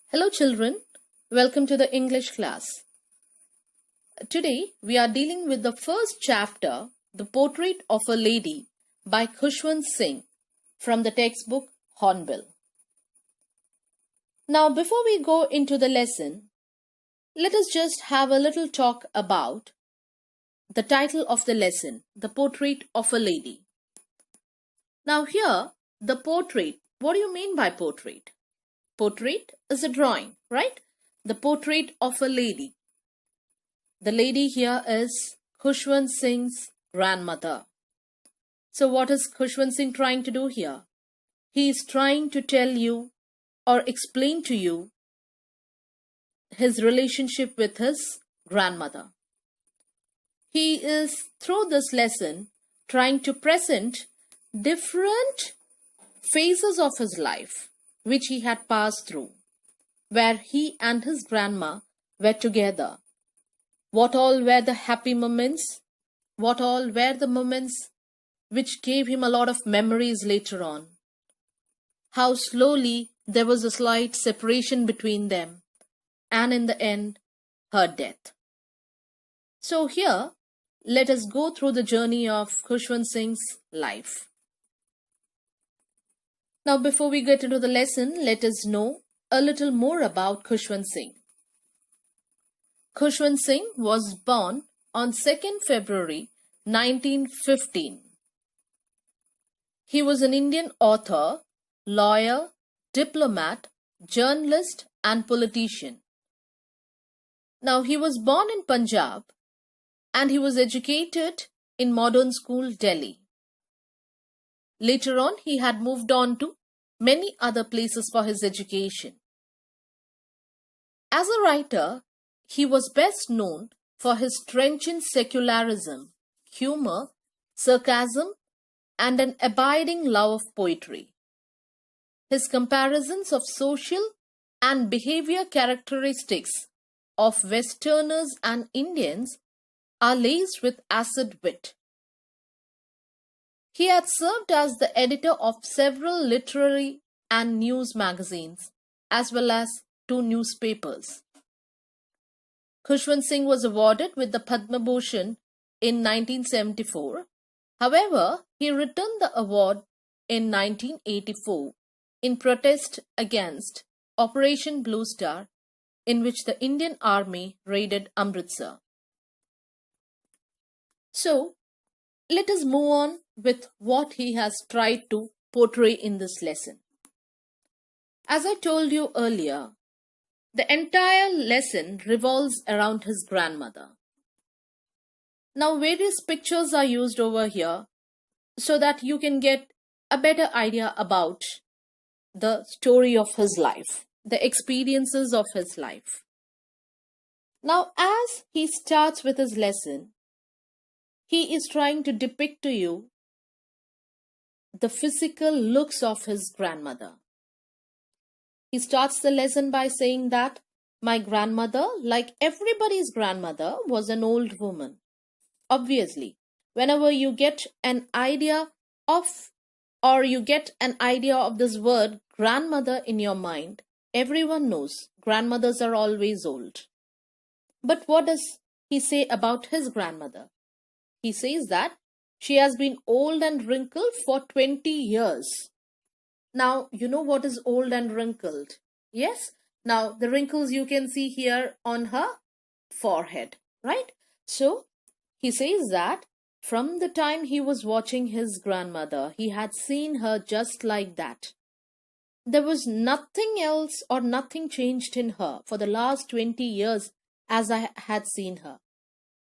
Hello children, welcome to the English class. Today we are dealing with the first chapter, The Portrait of a Lady by Khushwant Singh from the textbook Hornbill. Now before we go into the lesson, let us just have a little talk about the title of the lesson, The Portrait of a Lady. Now here, the portrait, what do you mean by portrait? Portrait is a drawing, right? The portrait of a lady. The lady here is Khushwant Singh's grandmother. So what is Khushwant Singh trying to do here? He is trying to tell you or explain to you his relationship with his grandmother. He is, through this lesson, trying to present different phases of his life which he had passed through, where he and his grandma were together. What all were the happy moments? What all were the moments which gave him a lot of memories later on? How slowly there was a slight separation between them, and in the end, her death. So here, let us go through the journey of Khushwant Singh's life. Now, before we get into the lesson, let us know a little more about Khushwant Singh. Khushwant Singh was born on 2nd February 1915. He was an Indian author, lawyer, diplomat, journalist and politician. Now, he was born in Punjab and he was educated in Modern School, Delhi. Later on, he had moved on to many other places for his education. As a writer, he was best known for his trenchant secularism, humor, sarcasm, and an abiding love of poetry. His comparisons of social and behavior characteristics of Westerners and Indians are laced with acid wit. He had served as the editor of several literary and news magazines, as well as 2 newspapers. Khushwant Singh was awarded with the Padma Bhushan in 1974. However, he returned the award in 1984 in protest against Operation Blue Star, in which the Indian Army raided Amritsar. So, let us move on with what he has tried to portray in this lesson. As I told you earlier, the entire lesson revolves around his grandmother. Now, various pictures are used over here so that you can get a better idea about the story of his life, the experiences of his life. Now, as he starts with his lesson, he is trying to depict to you the physical looks of his grandmother. He starts the lesson by saying that my grandmother, like everybody's grandmother, was an old woman. Obviously, whenever you get an idea of this word grandmother in your mind, everyone knows grandmothers are always old. But what does he say about his grandmother? He says that she has been old and wrinkled for 20 years. Now, you know what is old and wrinkled? Yes? Now, the wrinkles you can see here on her forehead, right? So, he says that from the time he was watching his grandmother, he had seen her just like that. There was nothing else or nothing changed in her for the last 20 years as I had seen her.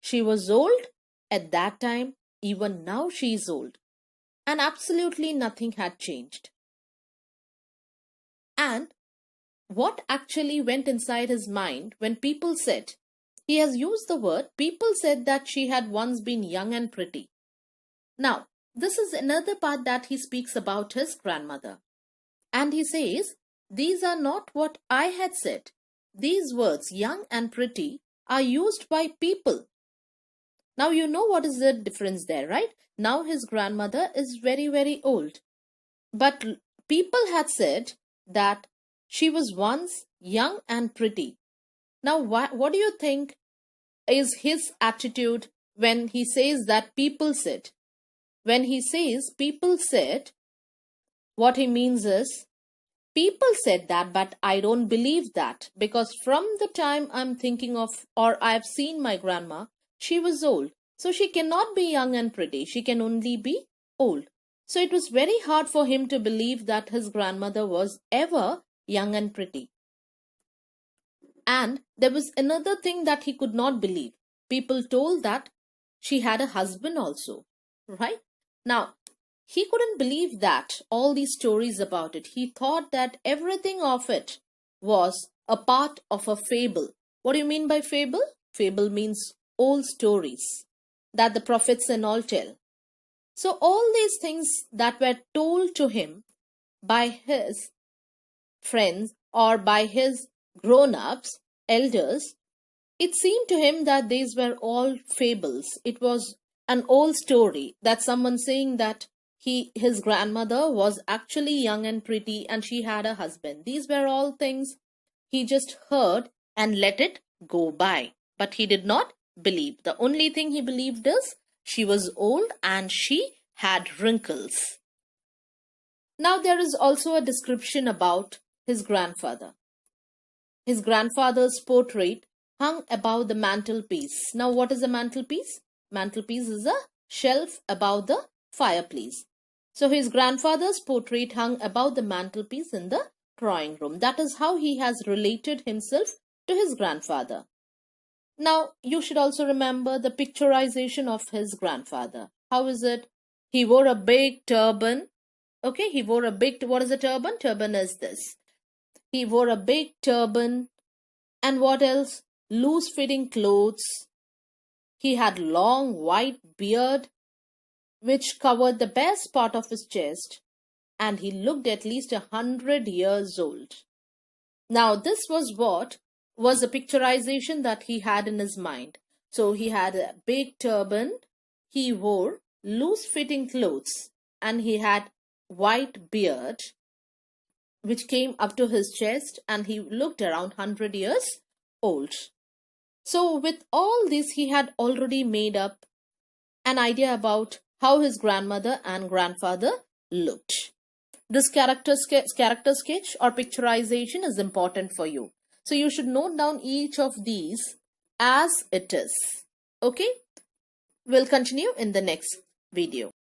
She was old at that time, even now she is old. And absolutely nothing had changed. And what actually went inside his mind when people said, he has used the word, people said that she had once been young and pretty. Now, this is another part that he speaks about his grandmother. And he says, these are not what I had said. These words, young and pretty, are used by people. Now you know what is the difference there, right? Now his grandmother is very, very old. But people had said that she was once young and pretty. Now, what do you think is his attitude when he says that people said? When he says people said, what he means is, people said that, but I don't believe that, because from the time I'm thinking of, or I've seen my grandma, she was old. So she cannot be young and pretty. She can only be old. So it was very hard for him to believe that his grandmother was ever young and pretty. And there was another thing that he could not believe. People told that she had a husband also, right? Now, he couldn't believe that, all these stories about it. He thought that everything of it was a part of a fable. What do you mean by fable? Fable means old stories that the prophets and all tell. So all these things that were told to him by his friends or by his grown-ups, elders, it seemed to him that these were all fables. It was an old story that someone saying that his grandmother was actually young and pretty and she had a husband. These were all things he just heard and let it go by. But he did not believe. The only thing he believed is she was old and she had wrinkles. Now there is also a description about his grandfather. His grandfather's portrait hung above the mantelpiece. Now what is a mantelpiece? Mantelpiece is a shelf above the fireplace. So his grandfather's portrait hung above the mantelpiece in the drawing room. That is how he has related himself to his grandfather. Now you should also remember the picturization of his grandfather. How is it? He wore a big turban. Okay, he wore a big, what is a turban? Turban is this. He wore a big turban. And what else? Loose fitting clothes. He had long white beard which covered the best part of his chest, and he looked at least 100 years old. Now this was what was a picturization that he had in his mind. So he had a big turban, he wore loose fitting clothes, and he had white beard which came up to his chest, and he looked around 100 years old. So with all this, he had already made up an idea about how his grandmother and grandfather looked. This character sketch or picturization is important for you. So you should note down each of these as it is. Okay? We'll continue in the next video.